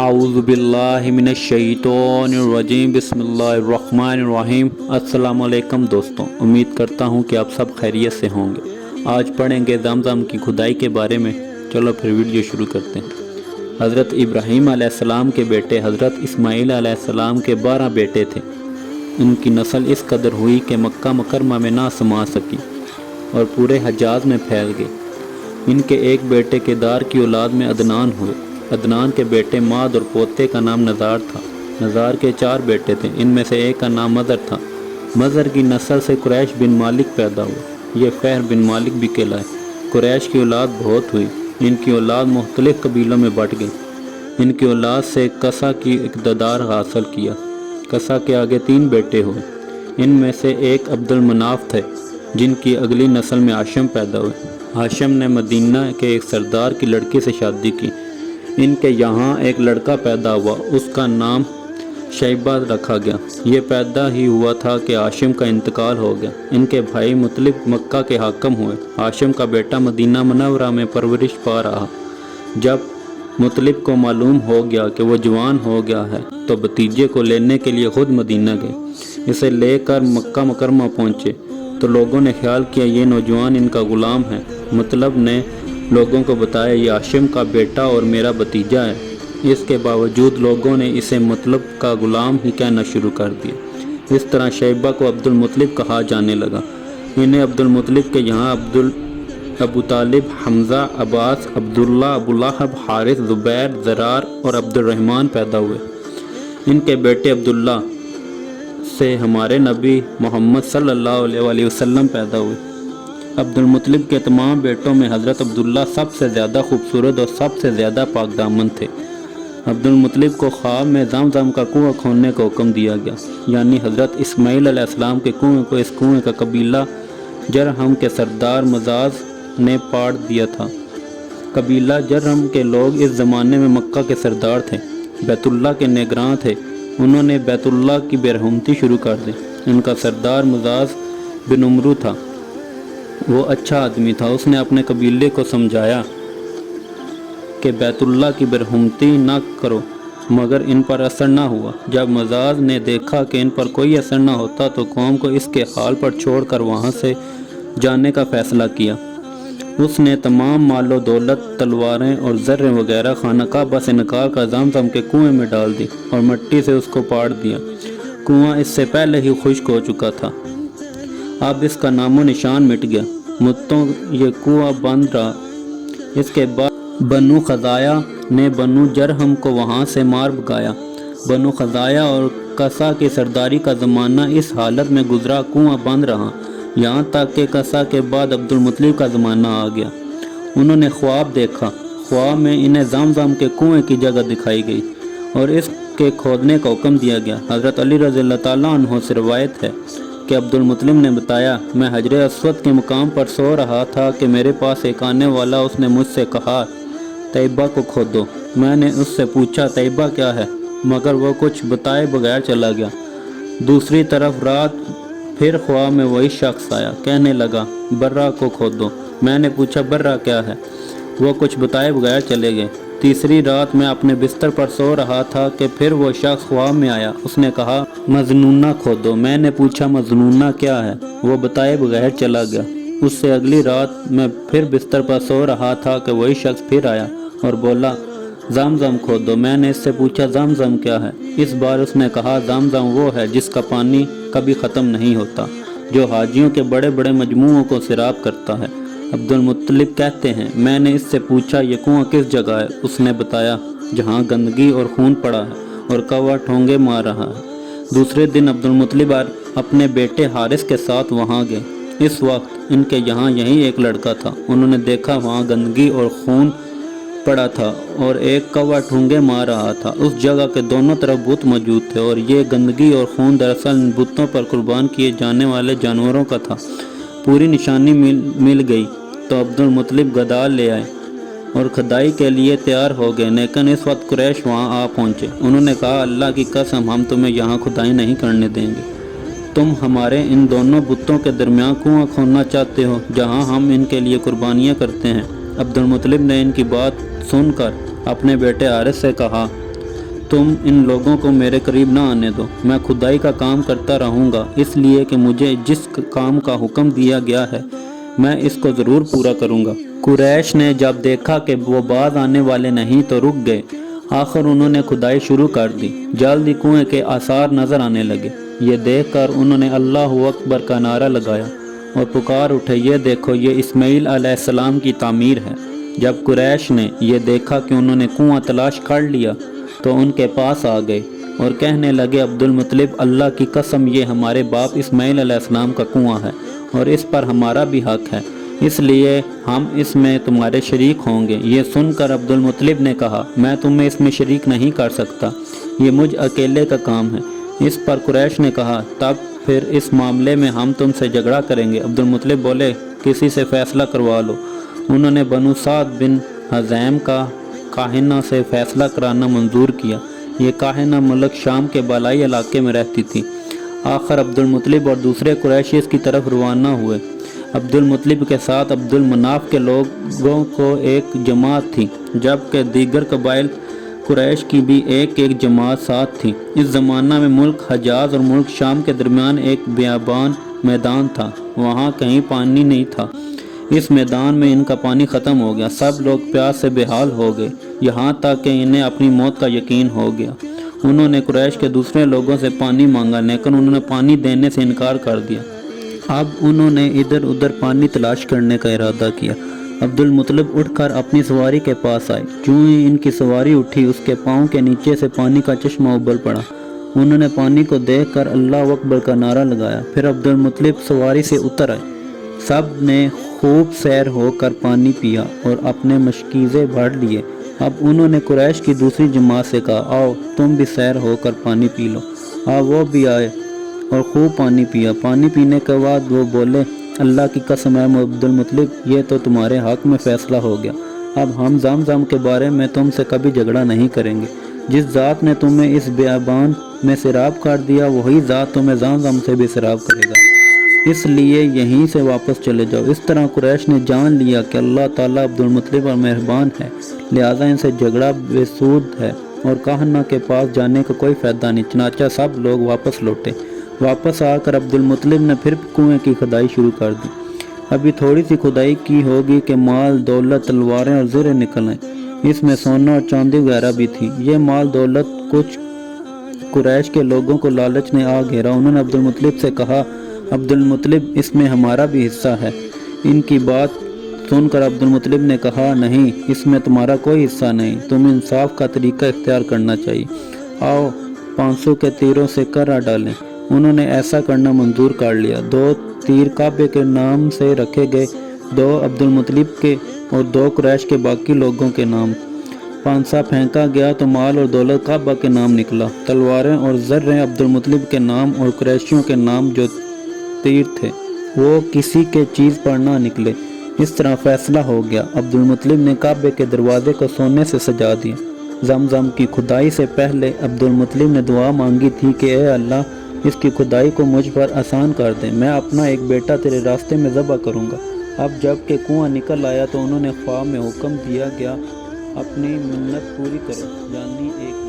आऊज़ु बिल्लाहि मिनश शैतानिर रजीम बिस्मिल्लाहिर्रहमानिर्रहीम। अस्सलामु अलैकुम दोस्तों, उम्मीद करता हूँ कि आप सब खैरियत से होंगे। आज पढ़ेंगे ज़मज़म की खुदाई के बारे में। चलो फिर वीडियो शुरू करते हैं। हज़रत इब्राहीम अलैहिस्सलाम के बेटे हज़रत इस्माईल अलैहिस्सलाम के 12 बेटे थे। इनकी नस्ल इस कदर हुई कि मक्का मुकरमा में ना समा सकी और पूरे हजाज में फैल गई। इनके एक बेटे केदार की औलाद में अदनान हुए। अदनान के बेटे माद और पोते का नाम नज़ार था। नज़ार के 4 बेटे थे, इनमें से एक का नाम मज़र था। मज़र की नस्ल से कुरैश बिन मालिक पैदा हुआ। ये फ़हर बिन मालिक भी कहलाए। कुरैश की औलाद बहुत हुई। इनकी औलाद मुख्तलिफ़ कबीलों में बट गई। इनकी औलाद से कसा की इक़्तिदार हासिल किया। कसा के आगे 3 बेटे हुए। इनमें से एक अब्दुल मनाफ थे, जिनकी अगली नस्ल में हाशिम पैदा हुए। हाशिम ने मदीना के एक सरदार की लड़की से शादी की। इनके यहाँ एक लड़का पैदा हुआ, उसका नाम शैबा रखा गया। ये पैदा ही हुआ था कि हाशिम का इंतकाल हो गया। इनके भाई मुतलिब मक्का के हाकिम हुए। हाशिम का बेटा मदीना मुनव्वरा में परवरिश पा रहा। जब मुतलिब को मालूम हो गया कि वो जवान हो गया है तो भतीजे को लेने के लिए ख़ुद मदीना गए। इसे लेकर मक्का मुकरमा पहुँचे तो लोगों ने ख्याल किया ये नौजवान इनका ग़ुलाम है। मुतलब ने लोगों को बताया ये हाशिम का बेटा और मेरा भतीजा है। इसके बावजूद लोगों ने इसे मुतलब का ग़ुलाम ही कहना शुरू कर दिया। इस तरह शैबा को अब्दुल मुतलिब कहा जाने लगा। इन्हें अब्दुल मुतलिब के यहाँ अबू तालिब, हमज़ा, अब्बास, अब्दुल्ला, अबू लहब, हारिस, ज़ुबैर, ज़रार और अब्दुर्रहमान पैदा हुए। इनके बेटे अब्दुल्ला से हमारे नबी मोहम्मद सल्लल्लाहु अलैहि वसल्लम पैदा हुए। अब्दुल मुतलिब के तमाम बेटों में हज़रत अब्दुल्ला सबसे ज़्यादा खूबसूरत और सबसे ज़्यादा पाकदामन थे। अब्दुल मुतलिब को ख्वाब में ज़मज़म का कुआं खोदने का हुक्म दिया गया, यानी हज़रत इस्माईल अलैहिस्सलाम के कुएं को इस कुएं का कबीला जरहम के सरदार मजाज ने पाड़ दिया था। कबीला जरहम के लोग इस ज़माने में मक्का के सरदार थे, बैतुल्ला के निगरान थे। उन्होंने बैतुल्ला की बेरहमती शुरू कर दी। उनका सरदार मजाज बिन उमरू था। वो अच्छा आदमी था। उसने अपने कबीले को समझाया कि बैतुल्ला की बेरहमती ना करो, मगर इन पर असर ना हुआ। जब मजाज ने देखा कि इन पर कोई असर ना होता तो कौम को इसके हाल पर छोड़कर वहाँ से जाने का फ़ैसला किया। उसने तमाम मालो दौलत, तलवारें और ज़र्रें वगैरह खाना काबा से निकाल कर ज़मज़म के कुएं में डाल दी और मिट्टी से उसको पाड़ दिया। कुआं इससे पहले ही खुश्क हो चुका था। अब इसका नामो निशान मिट गया। मुद्दों ये कुआं बंद रहा। इसके बाद बनु खज़ाया ने बनु जरहम को वहाँ से मार भगाया। बनु खज़ाया और कसा की सरदारी का ज़माना इस हालत में गुजरा, कुआं बंद रहा, यहाँ तक कि कसा के बाद अब्दुल मुतलिब का ज़माना आ गया। उन्होंने ख्वाब देखा। ख्वाब में इन्हें ज़मज़म के कुएं की जगह दिखाई गई और इसके खोदने का हुक्म दिया गया। हज़रत अली रज़ियल्लाहु ताला अन्हु से रवायत है कि अब्दुल मुतलिब ने बताया, मैं हजर अस्वद के मुकाम पर सो रहा था कि मेरे पास एक आने वाला, उसने मुझसे कहा तैयबा को खोदो। मैंने उससे पूछा तैयबा क्या है, मगर वो कुछ बताए बगैर चला गया। दूसरी तरफ रात फिर ख्वाब में वही शख्स आया, कहने लगा बर्रा को खोदो। मैंने पूछा बर्रा क्या है, वो कुछ बताए बगैर चले गए। तीसरी रात मैं अपने बिस्तर पर सो रहा था कि फिर वो शख्स ख्वाब में आया। उसने कहा मजनूना खोदो। मैंने पूछा मजनूना क्या है, वो बताए बगैर चला गया। उससे अगली रात मैं फिर बिस्तर पर सो रहा था कि वही शख्स फिर आया और बोला ज़मज़म खोदो। मैंने इससे पूछा ज़मज़म क्या है। इस बार उसने कहा ज़मज़म वो है जिसका पानी कभी ख़त्म नहीं होता, जो हाजियों के बड़े बड़े मजमुओं को सैराब करता है। अब्दुल मुत्तलिब कहते हैं, मैंने इससे पूछा ये कुआं किस जगह है। उसने बताया जहाँ गंदगी और खून पड़ा है और कौवा ठोंगे मार रहा है। दूसरे दिन अब्दुल मुत्तलिब अपने बेटे हारिस के साथ वहाँ गए। इस वक्त इनके यहाँ यही एक लड़का था। उन्होंने देखा वहाँ गंदगी और खून पड़ा था और एक कौवा ठूंगे मार रहा था। उस जगह के दोनों तरफ बुत मौजूद थे और ये गंदगी और खून दरअसल इन बुतों पर कुर्बान किए जाने वाले जानवरों का था। पूरी निशानी मिल गई तो अब्दुल मुतलिब गदाल ले आए और खुदाई के लिए तैयार हो गए। लेकिन इस वक्त कुरैश वहाँ आ पहुँचे। उन्होंने कहा अल्लाह की कसम हम तुम्हें यहाँ खुदाई नहीं करने देंगे। तुम हमारे इन दोनों बुतों के दरमियान कुआं खोदना चाहते हो जहाँ हम इनके लिए कुर्बानियाँ करते हैं। अब्दुल मुतलिब ने इनकी बात सुनकर अपने बेटे हारिस से कहा तुम इन लोगों को मेरे करीब ना आने दो, मैं खुदाई का काम करता रहूँगा, इसलिए कि मुझे जिस काम का हुक्म दिया गया है मैं इसको ज़रूर पूरा करूँगा। कुरैश ने जब देखा कि वो बाज आने वाले नहीं तो रुक गए। आखिर उन्होंने खुदाई शुरू कर दी। जल्द ही कुएं के आसार नज़र आने लगे। ये देखकर उन्होंने अल्लाहु अकबर का नारा लगाया और पुकार उठे, ये देखो ये इस्माइल अलैहिस्सलाम की तामीर है। जब कुरैश ने ये देखा कि उन्होंने कुआं तलाश कर लिया तो उनके पास आ गए और कहने लगे, अब्दुल मुत्तलिब, अल्लाह की कसम ये हमारे बाप इस्माइल अलैहिस्सलाम का कुआं है और इस पर हमारा भी हक है, इसलिए हम इसमें तुम्हारे शरीक होंगे। ये सुनकर अब्दुल मुत्तलिब ने कहा, मैं तुम्हें इसमें शरीक नहीं कर सकता, ये मुझ अकेले का काम है। इस पर कुरैश ने कहा, तब फिर इस मामले में हम तुमसे झगड़ा करेंगे। अब्दुल मुत्तलिब बोले, किसी से फैसला करवा लो। उन्होंने बनु साद बिन हज़ैम का काहिना से फैसला कराना मंजूर किया। ये काहिना मुल्क शाम के बालाई इलाके में रहती थी। आखिर अब्दुल मुत्तलिब और दूसरे कुरैशी इसकी तरफ रवाना हुए। अब्दुल मुत्तलिब के साथ अब्दुल मनाफ के लोगों को एक जमात थी, जबकि दीगर कबाइल कुरैश की भी एक एक जमात साथ थी। इस ज़माना में मुल्क हजाज और मुल्क शाम के दरमियान एक बियाबान मैदान था, वहाँ कहीं पानी नहीं था। इस मैदान में इनका पानी ख़त्म हो गया। सब लोग प्यास से बेहाल हो गए, यहाँ तक कि इन्हें अपनी मौत का यकीन हो गया। उन्होंने कुरैश के दूसरे लोगों से पानी मांगा, लेकिन उन्होंने पानी देने से इनकार कर दिया। अब उन्होंने इधर उधर पानी तलाश करने का इरादा किया। अब्दुल मुत्तलिब उठकर अपनी सवारी के पास आए। जो ही इनकी सवारी उठी, उसके पाँव के नीचे से पानी का चश्मा उबल पड़ा। उन्होंने पानी को देखकर अल्लाह अकबर का नारा लगाया। फिर अब्दुल मुत्तलिब सवारी से उतर आए। सब ने खूब सैर होकर पानी पिया और अपने मशकीज़े भर लिए। अब उन्होंने कुरैश की दूसरी जमात से कहा, आओ तुम भी सैर होकर पानी पी लो। वो भी आए और खूब पानी पिया। पानी पीने के बाद वो बोले, अल्लाह की कसम है अब्दुल मुत्तलिब, ये तो तुम्हारे हक में फ़ैसला हो गया। अब हम ज़मज़म के बारे में तुमसे कभी झगड़ा नहीं करेंगे। जिस ज़ात ने तुम्हें इस बियाबान में सैराब कर दिया, वही ज़ात तुम्हें ज़मज़म से भी सैराब करेगा, इसलिए यहीं से वापस चले जाओ। इस तरह कुरैश ने जान लिया कि अल्लाह ताला अब्दुल मुत्तलिब और मेहरबान है, लिहाजा इनसे झगड़ा बेसूद है और काहना के पास जाने का कोई फ़ायदा नहीं। चनाचा सब लोग वापस लौटे। वापस आकर अब्दुल मुत्तलिब ने फिर कुएं की खुदाई शुरू कर दी। अभी थोड़ी सी खुदाई की होगी कि माल दौलत, तलवारें और ज़रे निकल आए। इसमें सोना और चांदी वगैरह भी थी। ये माल दौलत कुछ कुरैश के लोगों को लालच ने आ घेरा। उन्होंने अब्दुल मुत्तलिब से कहा, अब्दुल मुत्तलिब, इसमें हमारा भी हिस्सा है। इनकी बात सुनकर अब्दुल मुत्तलिब ने कहा, नहीं, इसमें तुम्हारा कोई हिस्सा नहीं, तुम इंसाफ का तरीका इख्तियार करना चाहिए। आओ 500 के तीरों से कर्रा डालें। उन्होंने ऐसा करना मंजूर कर लिया। 2 तीर काबे के नाम से रखे गए, 2 अब्दुल मुत्तलिब के और 2 कुरैश के बाकी लोगों के नाम। पांसा फेंका गया तो माल और दौलत काबा के नाम निकला। तलवारें और ज़र्रें अब्दुल मुत्तलिब के नाम और कुरैशियों के नाम जो तीर थे वो किसी के चीज़ पर ना निकले। इस तरह फैसला हो गया। अब्दुल मुत्तलिब ने काबे के दरवाजे को सोने से सजा दिया। ज़मज़म की खुदाई से पहले अब्दुल मुत्तलिब ने दुआ मांगी थी कि ए अल्लाह, इसकी खुदाई को मुझ पर आसान कर दे, मैं अपना एक बेटा तेरे रास्ते में ज़बह करूँगा। अब जब के कुआं निकल आया तो उन्होंने ख्वाब में हुक्म दिया गया, अपनी मन्नत पूरी करो, यानी एक